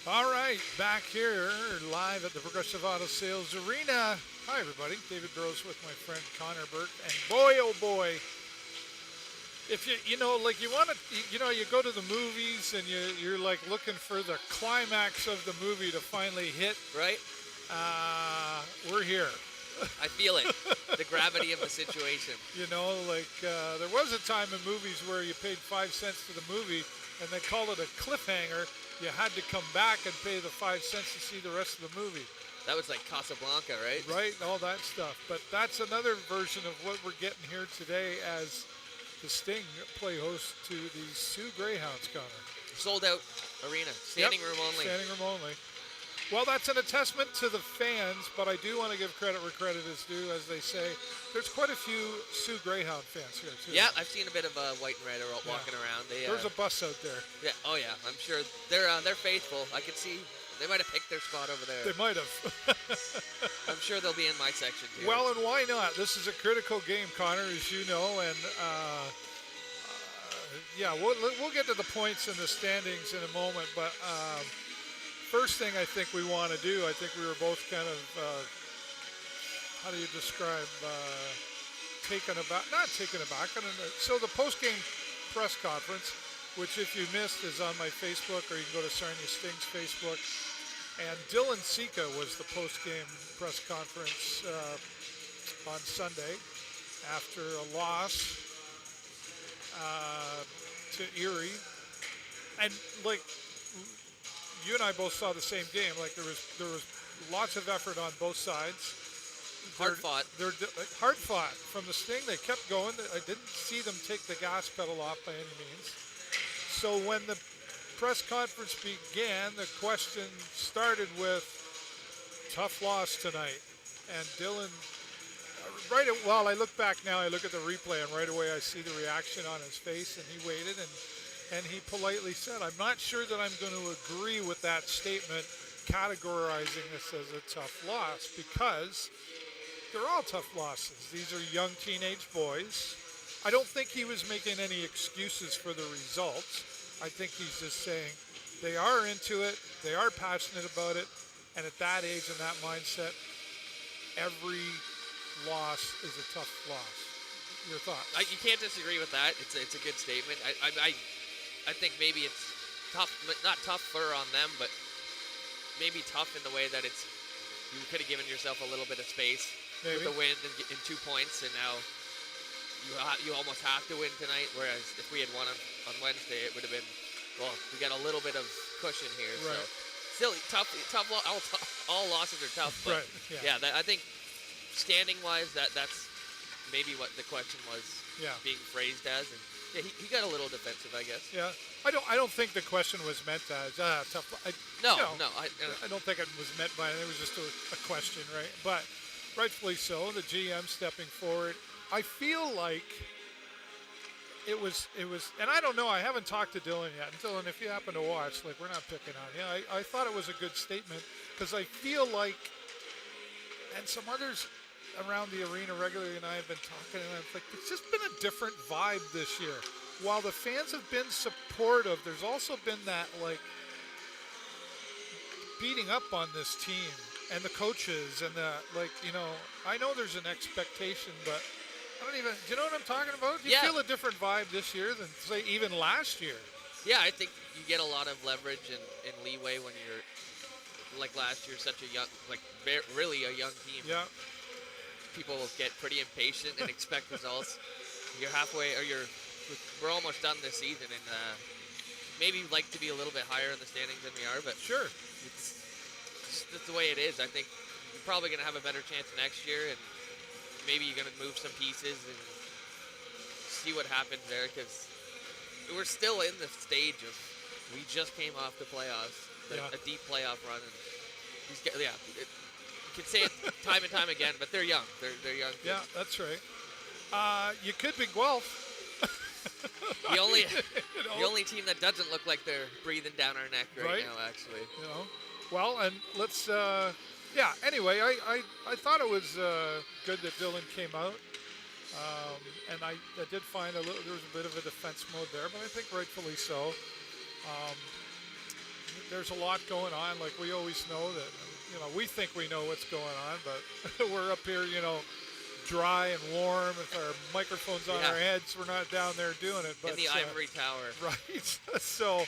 All right, back here live at the Progressive Auto Sales Arena. Hi, everybody. David Burrows with my friend Connor Burke. And boy, oh boy, if like you want to, you go to the movies and you're like looking for the climax of the movie to finally hit. Right? We're here. I feel it. The gravity of the situation. There was a time in movies where you paid 5 cents for the movie and they called it a cliffhanger. You had to come back and pay the 5 cents to see the rest of the movie. That was like Casablanca, right? Right, all that stuff. But that's another version of what we're getting here today as the Sting play host to the Sioux Greyhounds, Connor. Sold out arena. Standing room only. Standing room only. Well, that's an attestament to the fans, but I do want to give credit where credit is due, as they say. There's quite a few Sioux Greyhound fans here, too. Yeah, I've seen a bit of white and red walking around. There's a bus out there. Yeah. Oh, yeah. I'm sure they're faithful. I could see they might have picked their spot over there. They might have. I'm sure they'll be in my section, too. Well, and why not? This is a critical game, Connor, as you know, and we'll get to the points and the standings in a moment, but first thing I think we want to do, I think we were both kind of, how do you describe, not taken aback. So the post-game press conference, which if you missed is on my Facebook, or you can go to Sarnia Sting's Facebook. And Dylan Sika was the post-game press conference on Sunday after a loss to Erie. And like, you and I both saw the same game. Like there was lots of effort on both sides. Hard fought. They're hard fought from the Sting. They kept going. I didn't see them take the gas pedal off by any means. So when the press conference began, the question started with tough loss tonight, and Dylan. I look back now. I look at the replay, and right away I see the reaction on his face, and he waited and he politely said, I'm not sure that I'm going to agree with that statement categorizing this as a tough loss, because they're all tough losses. These are young teenage boys. I don't think he was making any excuses for the results. I think he's just saying they are into it, they are passionate about it, and at that age and that mindset, every loss is a tough loss. Your thoughts? You can't disagree with that. It's a good statement. I think maybe it's tough, not tougher on them, but maybe tough in the way that you could have given yourself a little bit of space with the win in 2 points, and now you almost have to win tonight. Whereas if we had won on Wednesday, it would have been, well, we got a little bit of cushion here. Right. So still tough. All losses are tough. But right. Yeah. I think standing wise, that's maybe what the question was being phrased as, and he got a little defensive, I guess. Yeah, I don't think the question was meant as tough. I don't think it was meant by it. It was just a question, right? But rightfully so. The GM stepping forward. I feel like it was, and I don't know. I haven't talked to Dylan yet. And Dylan, if you happen to watch, like, we're not picking on you. I thought it was a good statement, because I feel like, and some others around the arena regularly and I have been talking, and I'm like, it's just been a different vibe this year. While the fans have been supportive, there's also been that, like, beating up on this team and the coaches and I know there's an expectation, but I don't even, do you know what I'm talking about? Do you feel a different vibe this year than, say, even last year? Yeah, I think you get a lot of leverage and leeway when you're, like last year, such a young, really a young team. Yeah. People get pretty impatient and expect results. You're halfway, we're almost done this season, and maybe you'd like to be a little bit higher in the standings than we are, but sure, that's the way it is. I think you're probably going to have a better chance next year, and maybe you're going to move some pieces and see what happens there, because we're still in the stage of, we just came off the playoffs, a deep playoff run, and you can say it time and time again, but they're young. They're young kids. Yeah, that's right. You could be Guelph. The only team that doesn't look like they're breathing down our neck right now, actually. Well, and let's. Anyway, I thought it was good that Dylan came out, and I did find there was a bit of a defense mode there, but I think rightfully so. there's a lot going on. Like we always know that, we think we know what's going on, but we're up here, dry and warm with our microphones on our heads. We're not down there doing it. But in the ivory tower. Right. So,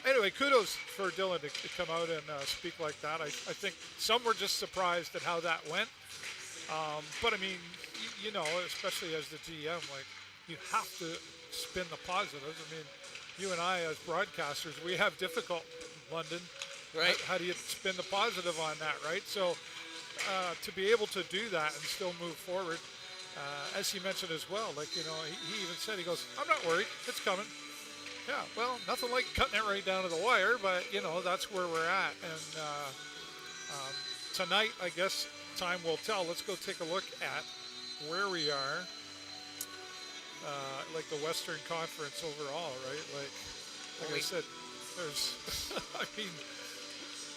anyway, kudos for Dylan to come out and speak like that. I think some were just surprised at how that went. But I mean, especially as the GM, like you have to spin the positives. I mean, you and I as broadcasters, we have difficult London. Right. How do you spin the positive on that, right? So to be able to do that and still move forward, as he mentioned as well, like, he even said, he goes, I'm not worried. It's coming. Yeah, well, nothing like cutting it right down to the wire, but, that's where we're at. And tonight, I guess, time will tell. Let's go take a look at where we are, like the Western Conference overall, right? Like I said, there's, I mean,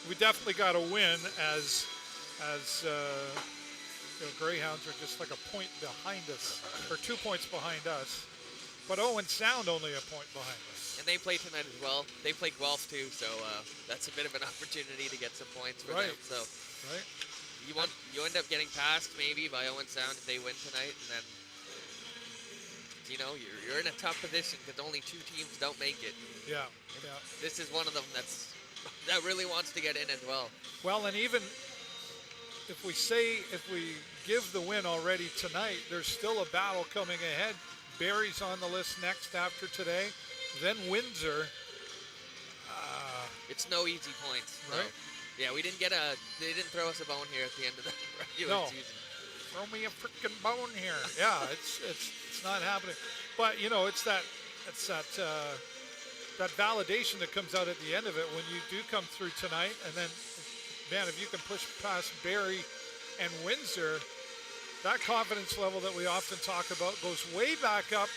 we definitely got a win as Greyhounds are just like a point behind us, or 2 points behind us. But Owen Sound only a point behind us. And they play tonight as well. They play Guelph too, so that's a bit of an opportunity to get some points for them. So you end up getting passed maybe by Owen Sound if they win tonight, and then you're in a tough position because only 2 teams don't make it. Yeah. This is one of them that really wants to get in as well. Well, and even if we give the win already tonight, there's still a battle coming ahead. Barrie's on the list next after today, then Windsor. It's no easy points. Right. No. Yeah, they didn't throw us a bone here at the end of the regular season. Throw me a freaking bone here. Yeah, it's not happening. But it's that validation that comes out at the end of it when you do come through tonight, and then, man, if you can push past Barrie and Windsor, that confidence level that we often talk about goes way back up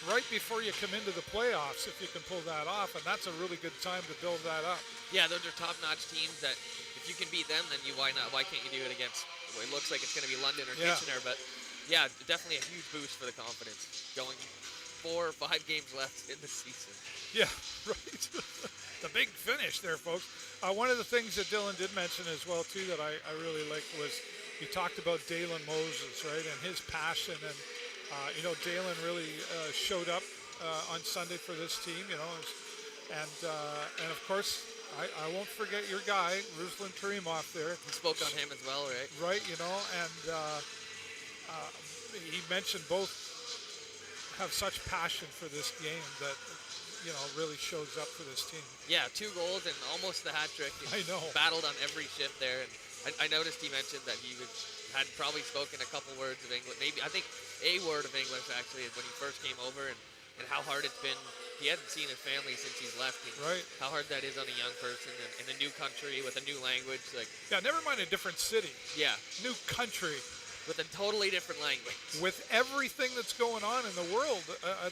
right before you come into the playoffs if you can pull that off, and that's a really good time to build that up. Yeah, those are top-notch teams that if you can beat them, then why not? Why can't you do it against? Well, it looks like it's going to be London or Kitchener, but yeah, definitely a huge boost for the confidence going 4 or 5 games left in the season. Yeah, right. The big finish there, folks. One of the things that Dylan did mention as well, too, that I really liked was he talked about Dalen Moses, right, and his passion. And, Dalen really showed up on Sunday for this team, and of course, I won't forget your guy, Ruslan Karimov there. He spoke on him as well, right? Right, and he mentioned both have such passion for this game that, really shows up for this team. Yeah, 2 goals and almost the hat trick. I know. Battled on every shift there. And I noticed he mentioned that he had probably spoken a couple words of English. Maybe, I think a word of English actually is when he first came over, and how hard it's been. He hadn't seen his family since he's left. Right. How hard that is on a young person in a new country with a new language. Never mind a different city. Yeah. New country. With a totally different language. With everything that's going on in the world,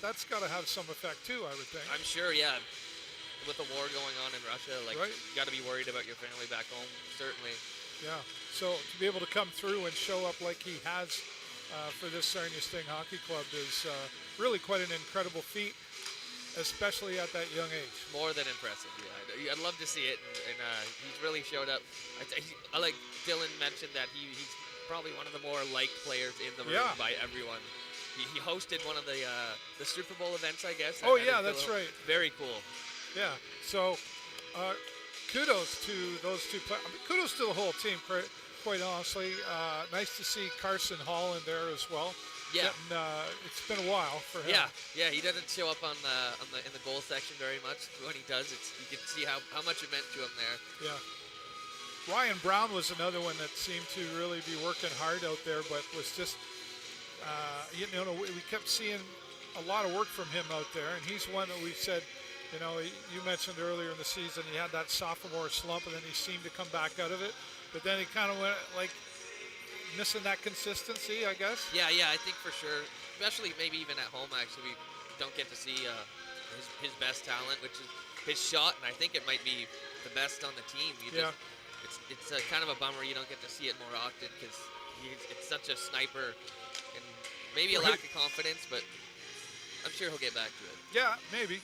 that's got to have some effect too, I would think. I'm sure, yeah. With the war going on in Russia, you got to be worried about your family back home, certainly. Yeah. So to be able to come through and show up like he has for this Sarnia Sting Hockey Club is really quite an incredible feat, especially at that young age. More than impressive, yeah. I'd love to see it, and he's really showed up. I like Dylan mentioned that he's probably one of the more liked players in the room by everyone. He hosted one of the Super Bowl events, I guess. Oh, yeah, that's right. Very cool. Yeah, so kudos to those 2 players. Kudos to the whole team, quite honestly. Nice to see Carson Holland there as well. Yeah. It's been a while for him. Yeah, he doesn't show up in the goal section very much. When he does, you can see how much it meant to him there. Yeah. Ryan Brown was another one that seemed to really be working hard out there, but was just, we kept seeing a lot of work from him out there, and he's one that we said, you mentioned earlier in the season he had that sophomore slump, and then he seemed to come back out of it, but then he kind of went missing that consistency, I guess. Yeah, I think for sure, especially maybe even at home, actually, we don't get to see his best talent, which is his shot, and I think it might be the best on the team. It's kind of a bummer you don't get to see it more often because it's such a sniper and maybe a lack of confidence, but I'm sure he'll get back to it. Yeah, maybe.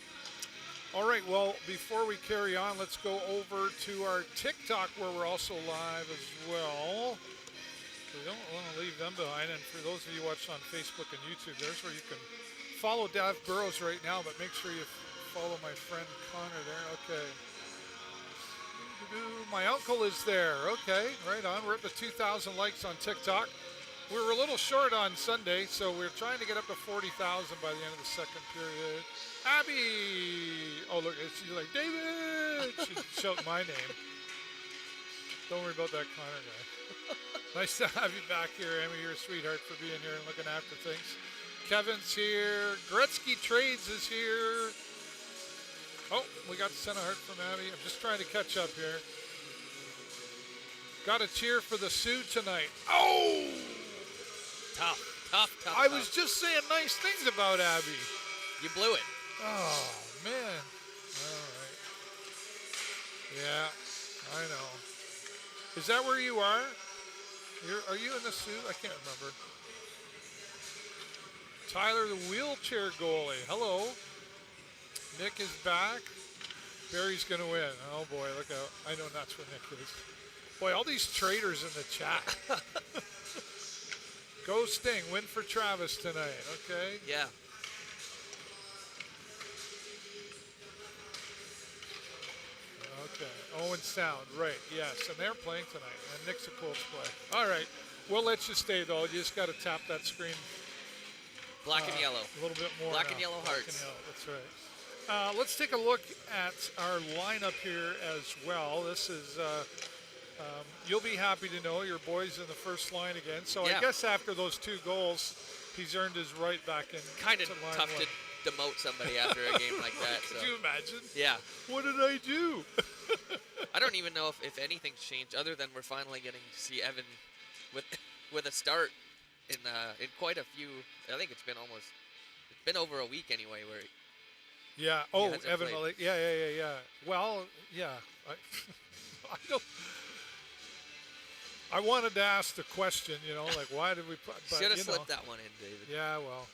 All right, well, before we carry on, let's go over to our TikTok where we're also live as well. We don't want to leave them behind. And for those of you watching on Facebook and YouTube, there's where you can follow Dav Burrows right now, but make sure you follow my friend Connor there. Okay. My uncle is there. Okay, right on. We're up to 2,000 likes on TikTok. We were a little short on Sunday, so we're trying to get up to 40,000 by the end of the second period. Abby! Oh, look, she's like, David! She's shouting my name. Don't worry about that Connor guy. Nice to have you back here, Emmy. You're a sweetheart for being here and looking after things. Kevin's here. Gretzky Trades is here. Oh, we got the center heart from Abby. I'm just trying to catch up here. Got a cheer for the Sioux tonight. Oh! Tough. I was just saying nice things about Abby. You blew it. Oh, man. All right. Yeah, I know. Is that where you are? Are you in the Sioux? I can't remember. Tyler, the wheelchair goalie. Hello. Nick is back. Barry's going to win. Oh, boy, look out. I know that's where Nick is. Boy, all these traders in the chat. Go Sting. Win for Travis tonight. Okay. Yeah. Okay. Owen Sound. Right. Yes. And they're playing tonight. And Nick's a Colts play. All right. We'll let you stay, though. You just got to tap that screen. Black and yellow. A little bit more. Black and yellow Black hearts. and yellow. That's right. Let's take a look at our lineup here as well. This is, you'll be happy to know your boy's in the first line again. So Yeah. I guess after those 2 goals, he's earned his right back in. Kind of to line tough one. to demote somebody after a game like that. Could So. you imagine? Yeah. What did I do? I don't even know if anything's changed other than we're finally getting to see Evan with a start in quite a few. I think it's been over a week anyway where. Yeah. Oh, hasn't Evan played. Malik. Yeah. Well, yeah. I don't. I wanted to ask the question, like why did we? Should have slipped that one in, David. Yeah, well,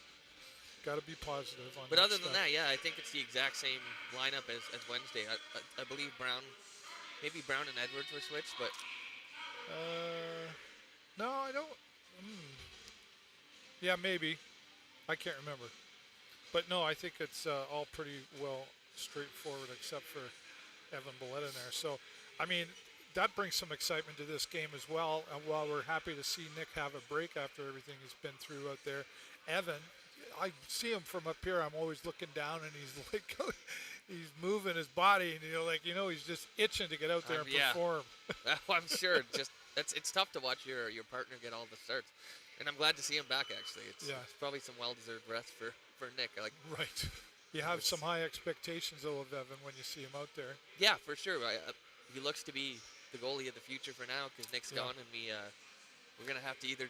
got to be positive on. But that other stuff. than that, yeah, I think it's the exact same lineup as Wednesday. I believe maybe Brown and Edwards were switched, but. No, I don't. Yeah, maybe. I can't remember. But no, I think it's all pretty well straightforward except for Evan Billette in there. So, I mean, that brings some excitement to this game as well. And while we're happy to see Nick have a break after everything he's been through out there, Evan, I see him from up here. I'm always looking down, and he's like, he's moving his body, and he's just itching to get out there and perform. I'm sure. It's tough to watch your partner get all the starts, and I'm glad to see him back. Actually, it's probably some well-deserved rest for Nick. Right. You have some high expectations though of Evan when you see him out there. Yeah, for sure. He looks to be the goalie of the future for now because Nick's gone, and we're gonna have to either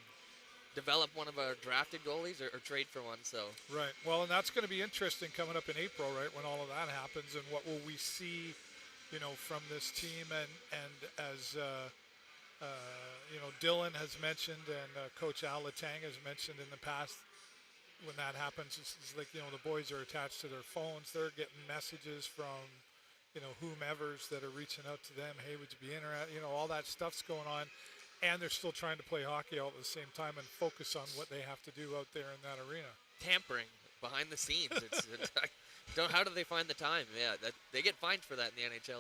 develop one of our drafted goalies or trade for one. So right. Well, and that's going to be interesting coming up in April, right? When all of that happens, and what will we see, from this team, and as Dylan has mentioned, and Coach Al Letang has mentioned in the past. When that happens, it's like, the boys are attached to their phones. They're getting messages from, whomevers that are reaching out to them. Hey, would you be interested? All that stuff's going on. And they're still trying to play hockey all at the same time and focus on what they have to do out there in that arena. Tampering behind the scenes. How do they find the time? Yeah, they get fined for that in the NHL.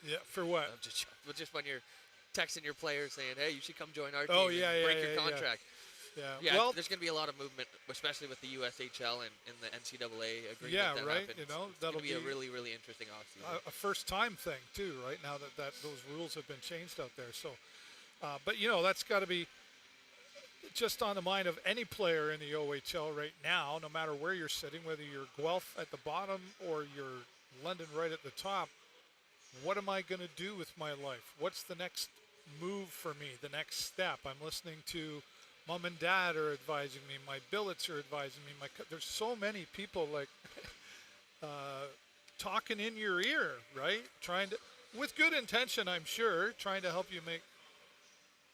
Yeah, for what? Just when you're texting your players saying, hey, you should come join our team break your contract. Yeah. Well, there's going to be a lot of movement, especially with the USHL and the NCAA agreement. Yeah, that right. Happened. That'll be a really, really interesting offseason. A first-time thing too, right? Now that those rules have been changed out there. So, but that's got to be just on the mind of any player in the OHL right now, no matter where you're sitting, whether you're Guelph at the bottom or you're London right at the top. What am I going to do with my life? What's the next move for me? The next step? I'm listening to. Mom and Dad are advising me. My billets are advising me. There's so many people talking in your ear, right? With good intention, I'm sure, trying to help you make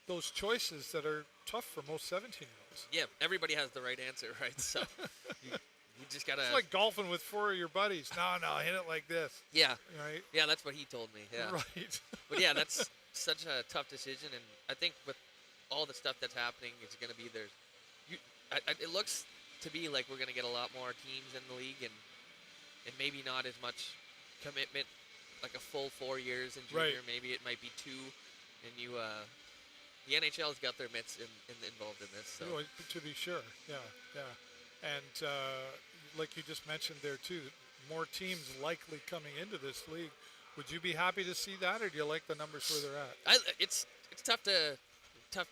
those choices that are tough for most 17-year-olds. Yeah, everybody has the right answer, right? So you You just gotta. It's like golfing with 4 of your buddies. No, hit it like this. Yeah. Right. Yeah, that's what he told me. Yeah. Right. But yeah, that's such a tough decision, and I think with all the stuff that's happening, it's going to be there. It looks to be like we're going to get a lot more teams in the league, and maybe not as much commitment, like a full 4 years in junior. Right. Maybe it might be 2, and the NHL's got their mitts involved in this. So. To be sure, yeah. And like you just mentioned there too, more teams likely coming into this league. Would you be happy to see that, or do you like the numbers where they're at? It's tough to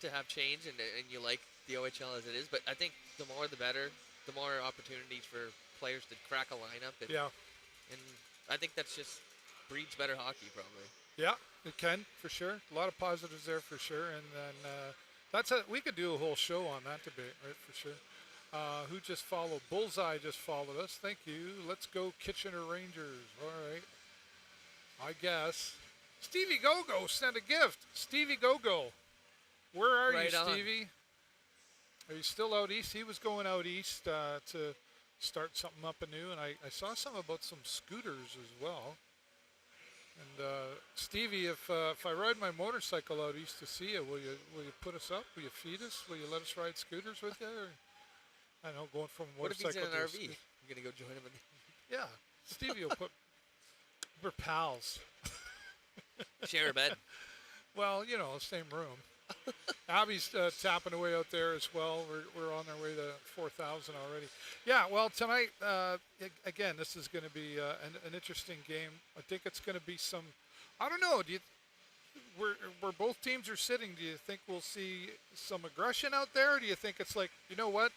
have change, and you like the OHL as it is. But I think the more the better, the more opportunities for players to crack a lineup. And, and I think that's just breeds better hockey, probably. Yeah, it can, for sure. A lot of positives there for sure. And then we could do a whole show on that debate, right, for sure. Who just followed? Bullseye just followed us. Thank you. Let's go Kitchener Rangers. All right. I guess. Stevie Gogo sent a gift. Stevie Gogo. Where are right you, on. Stevie? Are you still out east? He was going out east to start something up anew, and I saw something about some scooters as well. And Stevie, if I ride my motorcycle out east to see you, will you put us up? Will you feed us? Will you let us ride scooters with you? Or, I don't know, going from a What if motorcycle he's in an to RV? You're gonna go join him in the yeah, Stevie will put. We're pals. share a bed. Well, same room. Abby's tapping away out there as well. We're on our way to 4,000 already. Yeah, well, tonight, again, this is going to be an interesting game. I think it's going to be some, I don't know, where both teams are sitting, do you think we'll see some aggression out there? Or do you think it's like, you know what,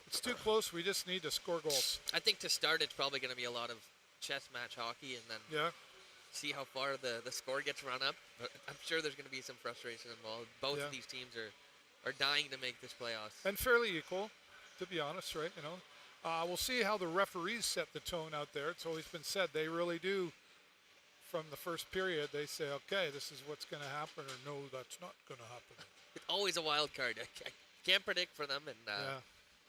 it's too close, we just need to score goals? I think to start, it's probably going to be a lot of chess match hockey, and then see how far the score gets run up. But I'm sure there's going to be some frustration involved. Both of these teams are dying to make this playoffs. And fairly equal, to be honest, right? We'll see how the referees set the tone out there. It's always been said they really do. From the first period, they say, okay, this is what's going to happen, or no, that's not going to happen. It's always a wild card. I can't predict for them, and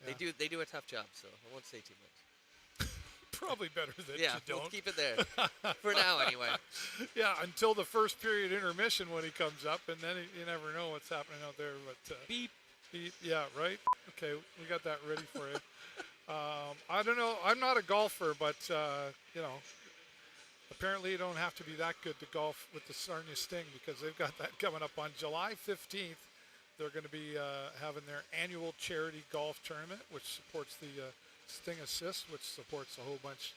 they do a tough job, so I won't say too much. Probably better that you don't. We'll keep it there. For now, anyway. Yeah, until the first period intermission when he comes up, and then you never know what's happening out there. But beep. Yeah, right? Okay, we got that ready for you. I don't know. I'm not a golfer, but, apparently you don't have to be that good to golf with the Sarnia Sting, because they've got that coming up on July 15th. They're going to be having their annual charity golf tournament, which supports the Sting Assist, which supports a whole bunch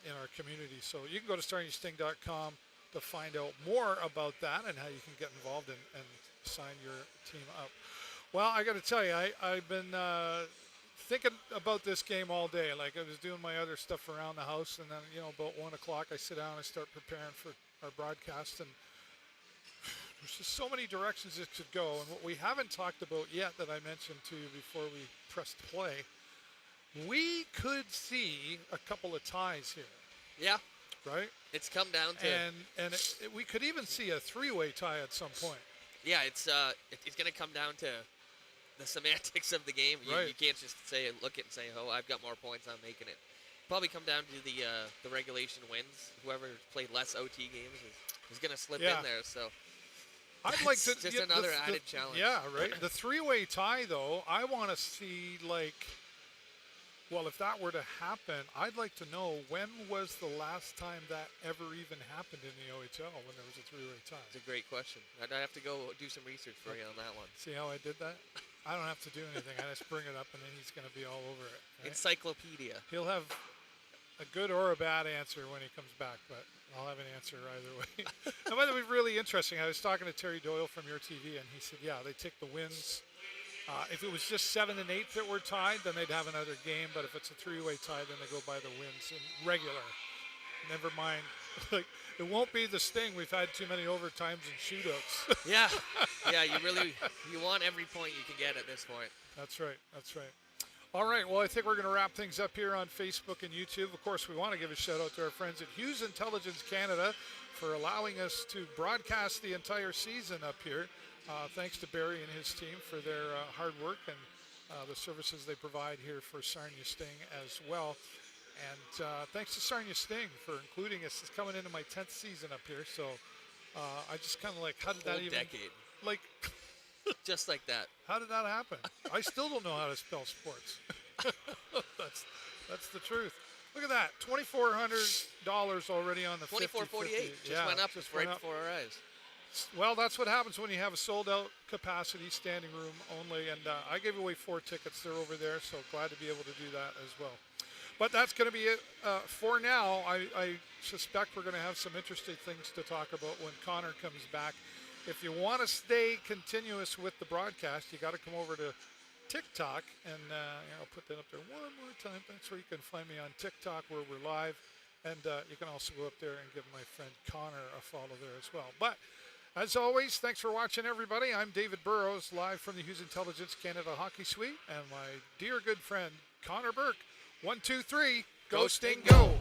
in our community. So you can go to sarniasting.com to find out more about that and how you can get involved and sign your team up. Well, I got to tell you, I've been thinking about this game all day. Like, I was doing my other stuff around the house, and then, about 1 o'clock, I sit down and I start preparing for our broadcast, and there's just so many directions it could go. And what we haven't talked about yet that I mentioned to you before we pressed play, we could see a couple of ties here. Yeah. Right? It's come down to... And we could even see a three-way tie at some point. Yeah, it's going to come down to the semantics of the game. You can't just look at it and say, oh, I've got more points, I'm making it. Probably come down to the regulation wins. Whoever played less OT games is going to slip in there. So I'd like to just another added challenge. Yeah, right. The three-way tie, though, I want to see, well, if that were to happen, I'd like to know, when was the last time that ever even happened in the OHL, when there was a three-way tie? It's a great question. I'd have to go do some research for you on that one. See how I did that? I don't have to do anything. I just bring it up, and then he's going to be all over it. Right? Encyclopedia. He'll have a good or a bad answer when he comes back, but I'll have an answer either way. And by the way, really interesting. I was talking to Terry Doyle from Your TV, and he said, yeah, they take the wins. If it was just 7 and 8 that were tied, then they'd have another game. But if it's a three-way tie, then they go by the wins in regular. Never mind. It won't be the Sting. We've had too many overtimes and shootouts. Yeah. You want every point you can get at this point. That's right. All right, well, I think we're going to wrap things up here on Facebook and YouTube. Of course, we want to give a shout-out to our friends at Hughes Intelligence Canada for allowing us to broadcast the entire season up here. Thanks to Barry and his team for their hard work and the services they provide here for Sarnia Sting as well. And thanks to Sarnia Sting for including us. It's coming into my 10th season up here, so I just kind of like, how did that even... decade. Like... Just like that. How did that happen? I still don't know how to spell sports. That's the truth. Look at that, $2,400 already on the 24.48. Just went up right before our eyes. Well, that's what happens when you have a sold-out capacity, standing room only. And I gave away 4 tickets. They're over there, so glad to be able to do that as well. But that's going to be it for now. I suspect we're going to have some interesting things to talk about when Connor comes back. If you want to stay continuous with the broadcast, you got to come over to TikTok, and I'll put that up there one more time. That's where you can find me on TikTok, where we're live, and you can also go up there and give my friend Connor a follow there as well. But as always, thanks for watching, everybody. I'm David Burrows, live from the Hughes Intelligence Canada Hockey Suite, and my dear good friend Connor Burke. 1, 2, 3, go Sting, go!